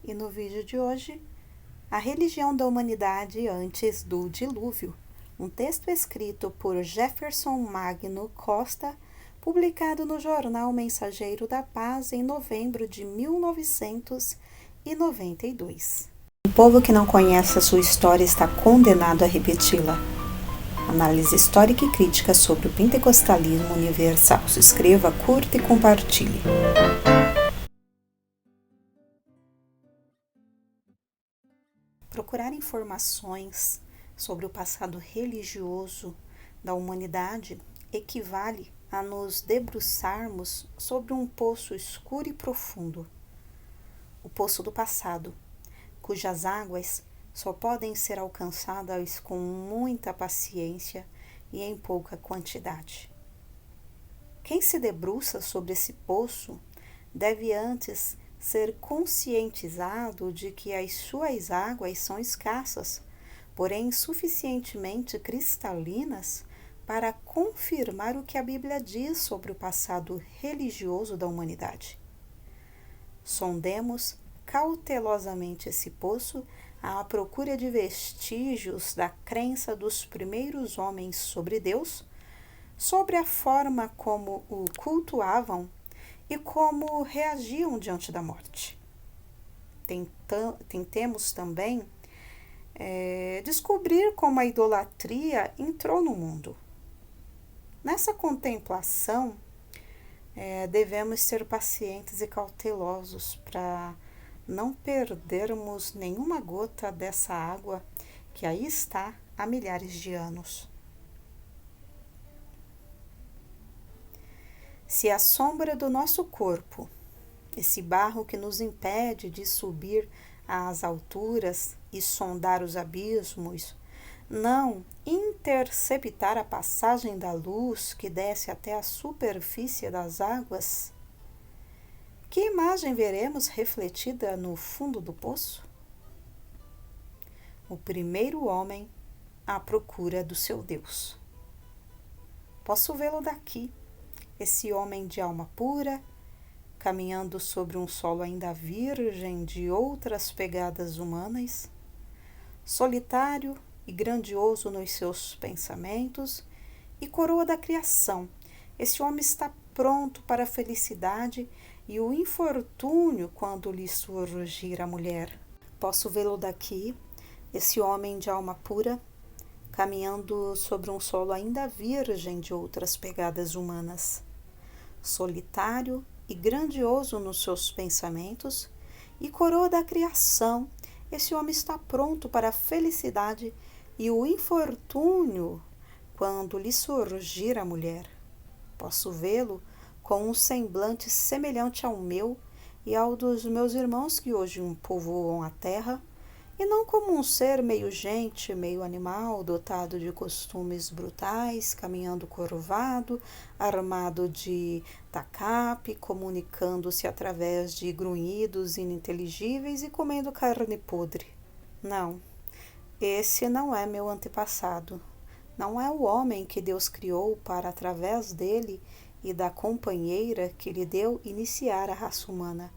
E no vídeo de hoje, a religião da humanidade antes do dilúvio, um texto escrito por Jefferson Magno Costa, publicado no jornal Mensageiro da Paz em novembro de 1992. O povo que não conhece a sua história está condenado a repeti-la. Análise histórica e crítica sobre o pentecostalismo universal. Se inscreva, curta e compartilhe. Procurar informações sobre o passado religioso da humanidade equivale a nos debruçarmos sobre um poço escuro e profundo, o poço do passado, cujas águas só podem ser alcançadas com muita paciência e em pouca quantidade. Quem se debruça sobre esse poço deve antes ser conscientizado de que as suas águas são escassas, porém suficientemente cristalinas para confirmar o que a Bíblia diz sobre o passado religioso da humanidade. Sondemos cautelosamente esse poço à procura de vestígios da crença dos primeiros homens sobre Deus, sobre a forma como o cultuavam e como reagiam diante da morte. Tentemos também descobrir como a idolatria entrou no mundo. Nessa contemplação, devemos ser pacientes e cautelosos para não perdermos nenhuma gota dessa água que aí está há milhares de anos. Se a sombra do nosso corpo, esse barro que nos impede de subir às alturas e sondar os abismos, não interceptar a passagem da luz que desce até a superfície das águas, que imagem veremos refletida no fundo do poço? O primeiro homem à procura do seu Deus. Posso vê-lo daqui, esse homem de alma pura, caminhando sobre um solo ainda virgem de outras pegadas humanas, solitário e grandioso nos seus pensamentos e coroa da criação. Esse homem está pronto para a felicidade e o infortúnio quando lhe surgir a mulher. Posso vê-lo daqui, esse homem de alma pura, caminhando sobre um solo ainda virgem de outras pegadas humanas, solitário e grandioso nos seus pensamentos e coroa da criação. Esse homem está pronto para a felicidade e o infortúnio quando lhe surgir a mulher. Posso vê-lo com um semblante semelhante ao meu e ao dos meus irmãos que hoje povoam a terra, e não como um ser meio gente, meio animal, dotado de costumes brutais, caminhando curvado, armado de tacape, comunicando-se através de grunhidos ininteligíveis e comendo carne podre. Não, esse não é meu antepassado. Não é o homem que Deus criou para, através dele e da companheira que lhe deu, iniciar a raça humana.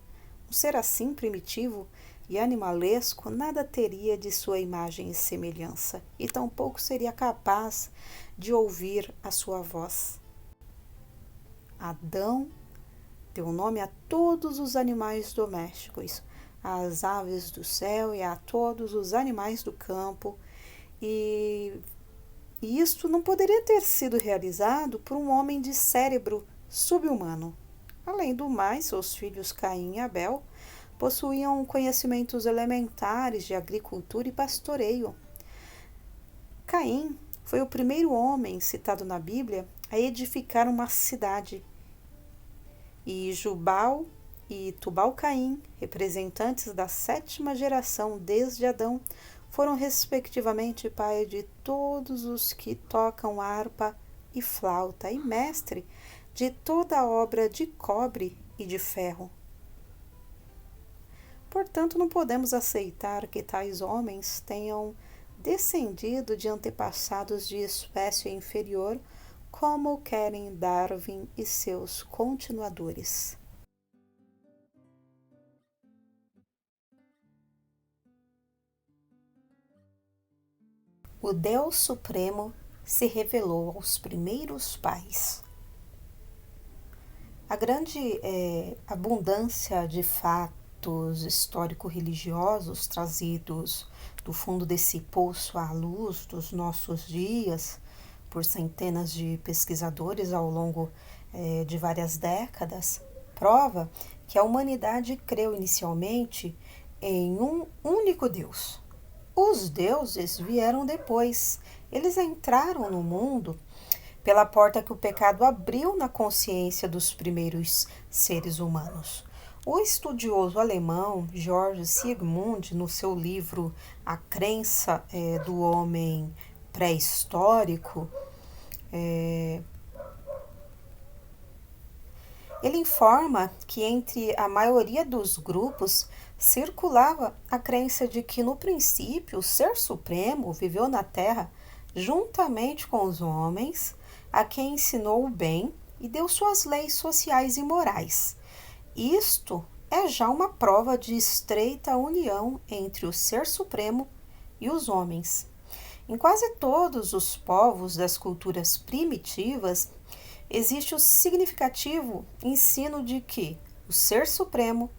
Um ser assim primitivo e animalesco nada teria de sua imagem e semelhança, e tampouco seria capaz de ouvir a sua voz. Adão deu nome a todos os animais domésticos, às aves do céu e a todos os animais do campo, e isto não poderia ter sido realizado por um homem de cérebro subhumano. Além do mais, seus filhos Caim e Abel possuíam conhecimentos elementares de agricultura e pastoreio. Caim foi o primeiro homem citado na Bíblia a edificar uma cidade, e Jubal e Tubal-Caim, representantes da 7ª geração desde Adão, foram respectivamente pai de todos os que tocam harpa e flauta, e mestre de toda a obra de cobre e de ferro. Portanto, não podemos aceitar que tais homens tenham descendido de antepassados de espécie inferior, como querem Darwin e seus continuadores. o Deus Supremo se revelou aos primeiros pais. A grande abundância de fatos histórico-religiosos trazidos do fundo desse poço à luz dos nossos dias por centenas de pesquisadores ao longo de várias décadas prova que a humanidade creu inicialmente em um único Deus. Os deuses vieram depois. Eles entraram no mundo pela porta que o pecado abriu na consciência dos primeiros seres humanos. O estudioso alemão Georg Siegmund, no seu livro A Crença do Homem Pré-Histórico, ele informa que entre a maioria dos grupos circulava a crença de que no princípio o Ser Supremo viveu na Terra juntamente com os homens, a quem ensinou o bem e deu suas leis sociais e morais. Isto é já uma prova de estreita união entre o Ser Supremo e os homens. Em quase todos os povos das culturas primitivas, existe o significativo ensino de que o Ser Supremo,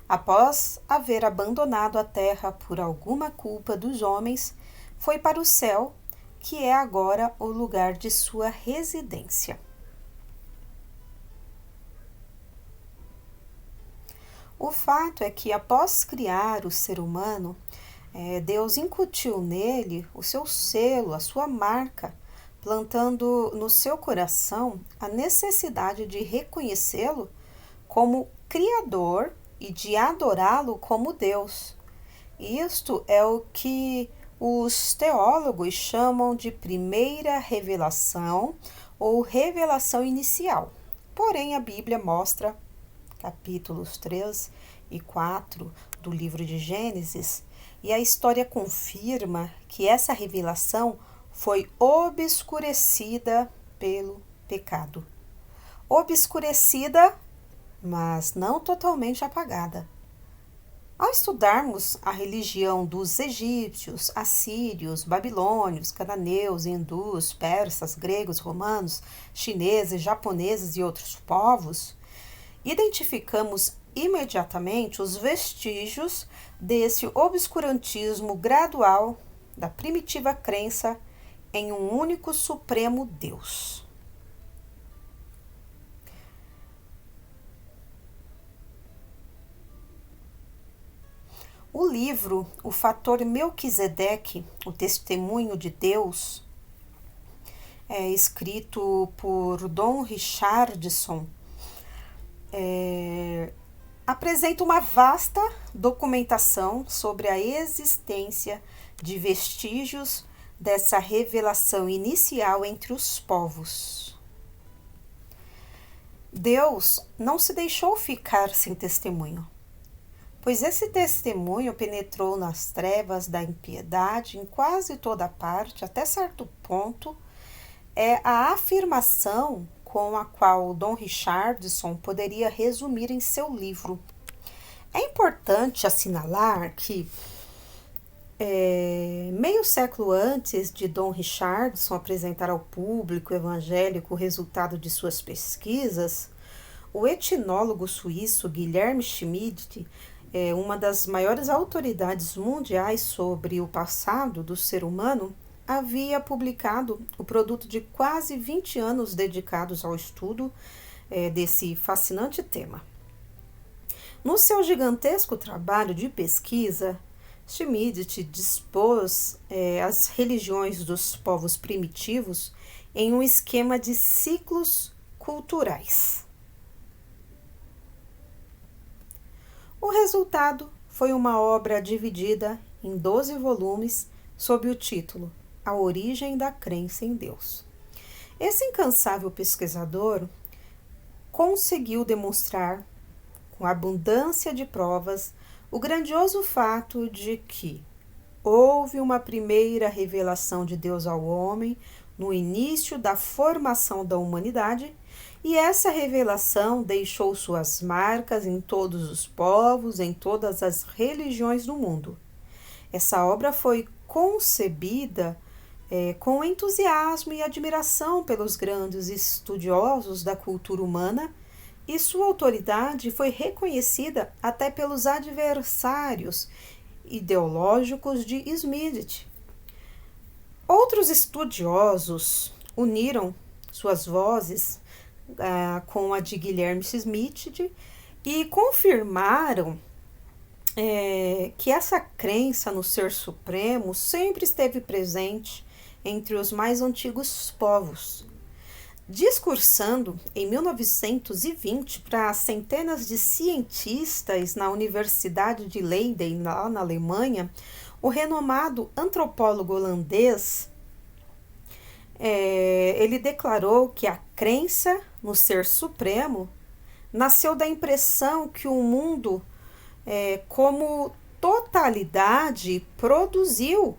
após haver abandonado a terra por alguma culpa dos homens, foi para o céu, que é agora o lugar de sua residência. O fato é que, após criar o ser humano, Deus incutiu nele o seu selo, a sua marca, plantando no seu coração a necessidade de reconhecê-lo como Criador e de adorá-lo como Deus. Isto é o que os teólogos chamam de primeira revelação ou revelação inicial. Porém, a Bíblia mostra, capítulos 3 e 4 do livro de Gênesis, e a história confirma que essa revelação foi obscurecida pelo pecado. Obscurecida, mas não totalmente apagada. Ao estudarmos a religião dos egípcios, assírios, babilônios, cananeus, hindus, persas, gregos, romanos, chineses, japoneses e outros povos, identificamos imediatamente os vestígios desse obscurantismo gradual da primitiva crença em um único supremo Deus. O livro O Fator Melquisedeque, o Testemunho de Deus, escrito por Don Richardson, apresenta uma vasta documentação sobre a existência de vestígios dessa revelação inicial entre os povos. Deus não se deixou ficar sem testemunho, pois esse testemunho penetrou nas trevas da impiedade em quase toda parte, até certo ponto, é a afirmação com a qual Don Richardson poderia resumir em seu livro. É importante assinalar que, meio século antes de Don Richardson apresentar ao público evangélico o resultado de suas pesquisas, o etnólogo suíço Guilherme Schmidt, uma das maiores autoridades mundiais sobre o passado do ser humano, havia publicado o produto de quase 20 anos dedicados ao estudo desse fascinante tema. No seu gigantesco trabalho de pesquisa, Schmidt dispôs as religiões dos povos primitivos em um esquema de ciclos culturais. O resultado foi uma obra dividida em 12 volumes sob o título A Origem da Crença em Deus. Esse incansável pesquisador conseguiu demonstrar, com abundância de provas, o grandioso fato de que houve uma primeira revelação de Deus ao homem no início da formação da humanidade, e essa revelação deixou suas marcas em todos os povos, em todas as religiões do mundo. Essa obra foi concebida com entusiasmo e admiração pelos grandes estudiosos da cultura humana, e sua autoridade foi reconhecida até pelos adversários ideológicos de Smith. Outros estudiosos uniram suas vozes com a de Guilherme Smith e confirmaram que essa crença no Ser Supremo sempre esteve presente entre os mais antigos povos. Discursando em 1920 para centenas de cientistas na Universidade de Leiden, lá na Alemanha, o renomado antropólogo holandês ele declarou que a crença no Ser Supremo nasceu da impressão que o mundo, como totalidade, produziu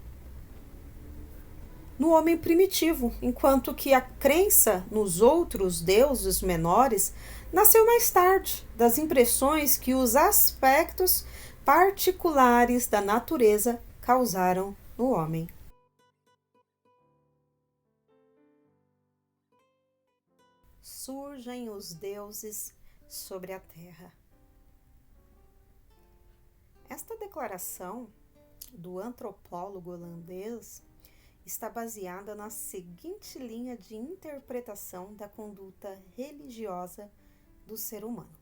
no homem primitivo, enquanto que a crença nos outros deuses menores nasceu mais tarde, das impressões que os aspectos particulares da natureza causaram no homem. Surgem os deuses sobre a terra. Esta declaração do antropólogo holandês está baseada na seguinte linha de interpretação da conduta religiosa do ser humano.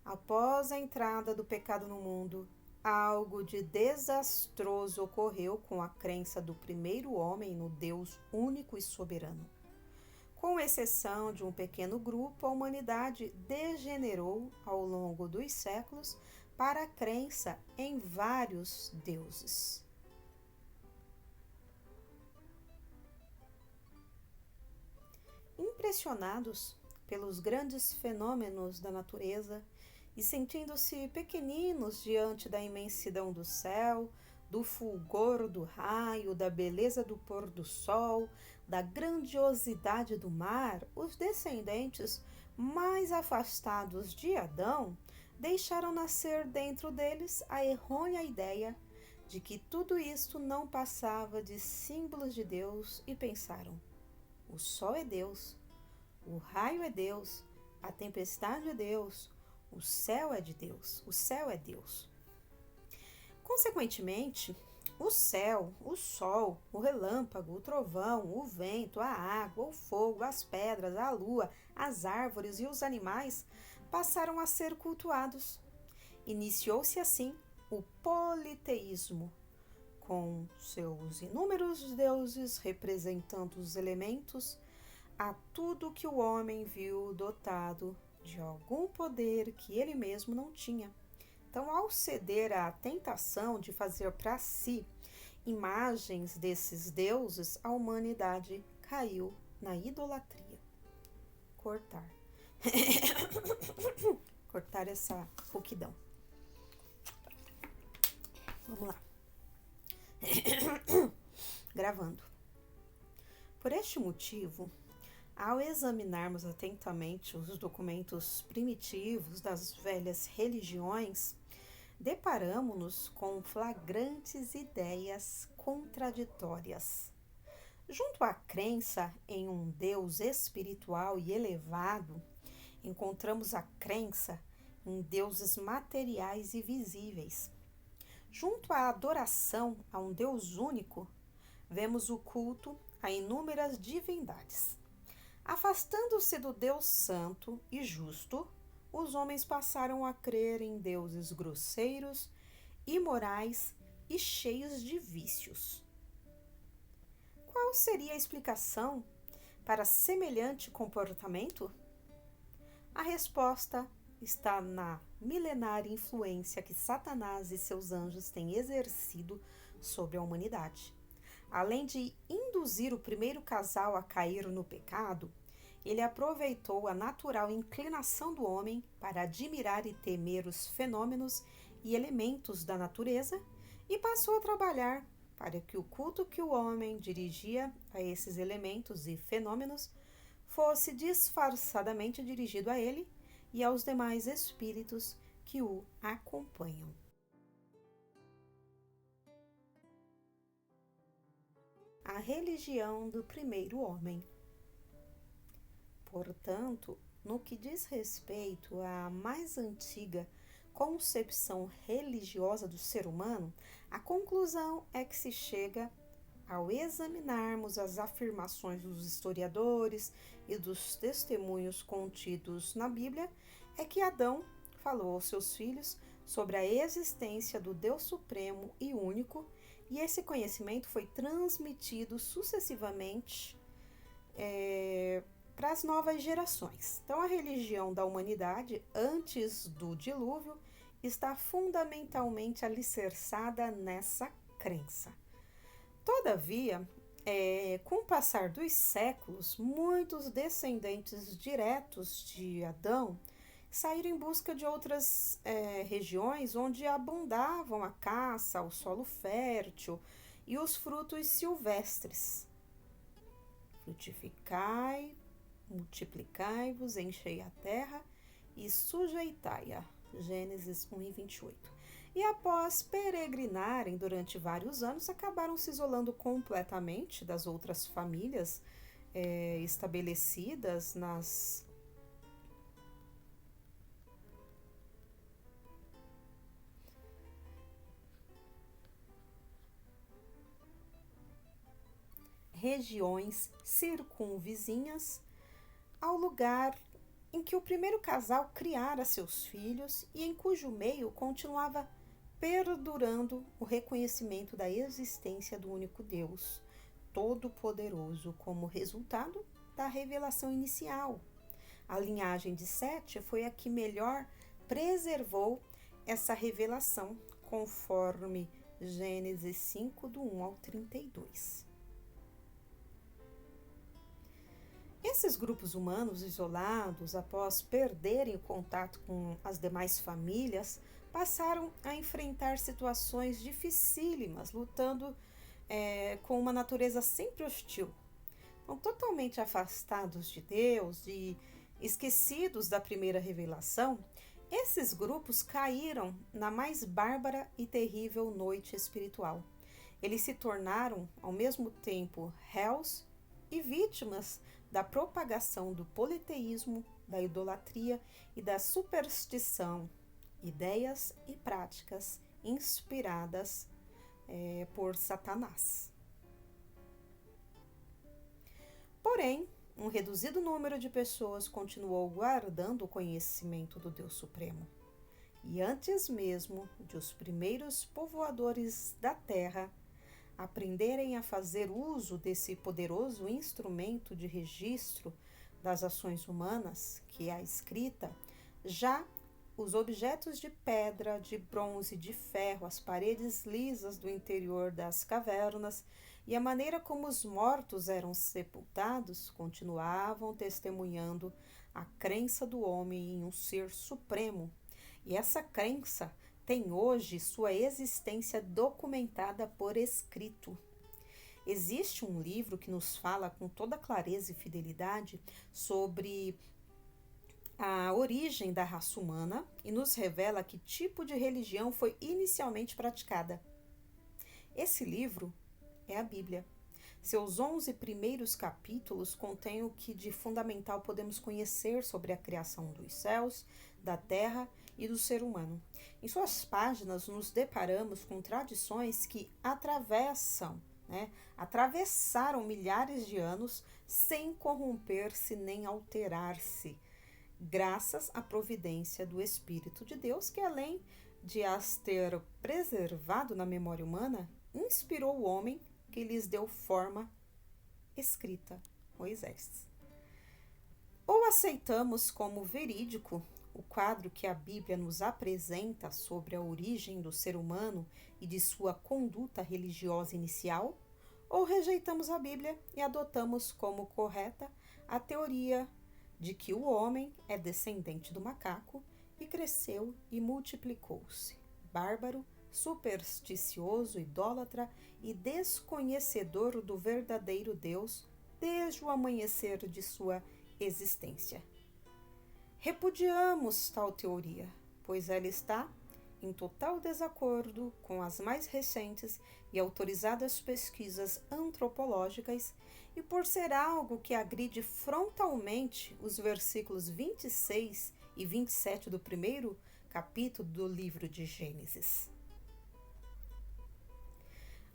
Após a entrada do pecado no mundo, algo de desastroso ocorreu com a crença do primeiro homem no Deus único e soberano. Com exceção de um pequeno grupo, a humanidade degenerou ao longo dos séculos para a crença em vários deuses. Impressionados pelos grandes fenômenos da natureza e sentindo-se pequeninos diante da imensidão do céu, do fulgor do raio, da beleza do pôr do sol, da grandiosidade do mar, os descendentes mais afastados de Adão deixaram nascer dentro deles a errônea ideia de que tudo isto não passava de símbolos de Deus e pensaram: o sol é Deus, o raio é Deus, a tempestade é Deus, o céu é de Deus, o céu é Deus. Consequentemente, o céu, o sol, o relâmpago, o trovão, o vento, a água, o fogo, as pedras, a lua, as árvores e os animais passaram a ser cultuados. Iniciou-se assim o politeísmo, com seus inúmeros deuses representando os elementos a tudo que o homem viu dotado de algum poder que ele mesmo não tinha. Então, ao ceder à tentação de fazer para si imagens desses deuses, a humanidade caiu na idolatria. Cortar. Cortar essa rouquidão. Vamos lá. Gravando. Por este motivo, ao examinarmos atentamente os documentos primitivos das velhas religiões, deparamo-nos com flagrantes ideias contraditórias. Junto à crença em um Deus espiritual e elevado, encontramos a crença em deuses materiais e visíveis. Junto à adoração a um Deus único, vemos o culto a inúmeras divindades. Afastando-se do Deus santo e justo, os homens passaram a crer em deuses grosseiros, imorais e cheios de vícios. Qual seria a explicação para semelhante comportamento? A resposta está na milenária influência que Satanás e seus anjos têm exercido sobre a humanidade. Além de induzir o primeiro casal a cair no pecado, ele aproveitou a natural inclinação do homem para admirar e temer os fenômenos e elementos da natureza e passou a trabalhar para que o culto que o homem dirigia a esses elementos e fenômenos fosse disfarçadamente dirigido a ele e aos demais espíritos que o acompanham. a religião do primeiro homem. Portanto, no que diz respeito à mais antiga concepção religiosa do ser humano, a conclusão é que se chega ao examinarmos as afirmações dos historiadores e dos testemunhos contidos na Bíblia, é que Adão falou aos seus filhos sobre a existência do Deus Supremo e Único, e esse conhecimento foi transmitido sucessivamente para as novas gerações. Então, a religião da humanidade, antes do dilúvio, está fundamentalmente alicerçada nessa crença. Todavia, com o passar dos séculos, muitos descendentes diretos de Adão saíram em busca de outras regiões onde abundavam a caça, o solo fértil e os frutos silvestres. Frutificai, multiplicai-vos, enchei a terra e sujeitai-a. Gênesis 1:28. E após peregrinarem durante vários anos, acabaram se isolando completamente das outras famílias estabelecidas nas regiões circunvizinhas ao lugar em que o primeiro casal criara seus filhos e em cujo meio continuava perdurando o reconhecimento da existência do único Deus Todo-Poderoso como resultado da revelação inicial. A linhagem de Sete foi a que melhor preservou essa revelação, conforme Gênesis 5, do 1 ao 32. Esses grupos humanos isolados, após perderem o contato com as demais famílias, passaram a enfrentar situações dificílimas, lutando com uma natureza sempre hostil. Então, totalmente afastados de Deus e esquecidos da primeira revelação, esses grupos caíram na mais bárbara e terrível noite espiritual. Eles se tornaram, ao mesmo tempo, réus e vítimas da propagação do politeísmo, da idolatria e da superstição, ideias e práticas inspiradas por Satanás. Porém, um reduzido número de pessoas continuou guardando o conhecimento do Deus Supremo. E antes mesmo de os primeiros povoadores da terra aprenderem a fazer uso desse poderoso instrumento de registro das ações humanas, que é a escrita, já os objetos de pedra, de bronze, de ferro, as paredes lisas do interior das cavernas e a maneira como os mortos eram sepultados continuavam testemunhando a crença do homem em um ser supremo. E essa crença tem hoje sua existência documentada por escrito. Existe um livro que nos fala com toda clareza e fidelidade sobre a origem da raça humana e nos revela que tipo de religião foi inicialmente praticada. Esse livro é a Bíblia. Seus 11 primeiros capítulos contêm o que de fundamental podemos conhecer sobre a criação dos céus, da terra e do ser humano. Em suas páginas nos deparamos com tradições que atravessaram milhares de anos sem corromper-se nem alterar-se, graças à providência do Espírito de Deus, que além de as ter preservado na memória humana, inspirou o homem que lhes deu forma escrita, Moisés. Ou aceitamos como verídico o quadro que a Bíblia nos apresenta sobre a origem do ser humano e de sua conduta religiosa inicial, ou rejeitamos a Bíblia e adotamos como correta a teoria de que o homem é descendente do macaco e cresceu e multiplicou-se, bárbaro, supersticioso, idólatra e desconhecedor do verdadeiro Deus desde o amanhecer de sua existência. Repudiamos tal teoria, pois ela está em total desacordo com as mais recentes e autorizadas pesquisas antropológicas e por ser algo que agride frontalmente os versículos 26 e 27 do primeiro capítulo do livro de Gênesis.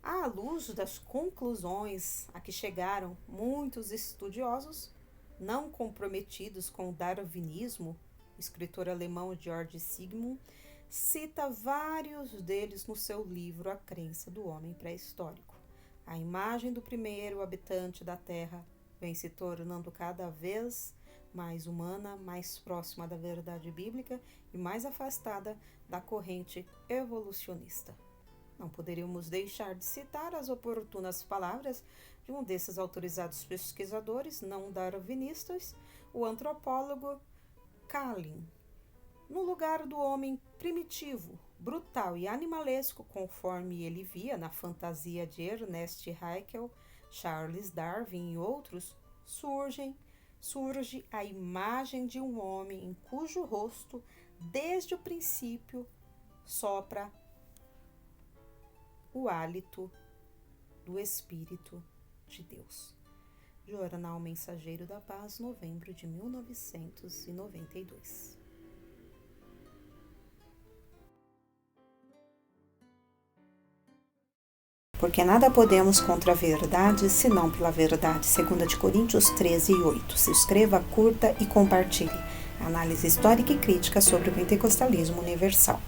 À luz das conclusões a que chegaram muitos estudiosos não comprometidos com o darwinismo, o escritor alemão Georg Siegmund cita vários deles no seu livro A Crença do Homem Pré-Histórico. A imagem do primeiro habitante da Terra vem se tornando cada vez mais humana, mais próxima da verdade bíblica e mais afastada da corrente evolucionista. Não poderíamos deixar de citar as oportunas palavras de um desses autorizados pesquisadores não darwinistas, o antropólogo Kalin. No lugar do homem primitivo, brutal e animalesco, conforme ele via na fantasia de Ernest Haeckel, Charles Darwin e outros, surge a imagem de um homem em cujo rosto, desde o princípio, sopra o hálito do Espírito de Deus. Jornal Mensageiro da Paz, novembro de 1992. Porque nada podemos contra a verdade, senão pela verdade. 2 Coríntios 13:8. Se inscreva, curta e compartilhe. Análise histórica e crítica sobre o pentecostalismo universal.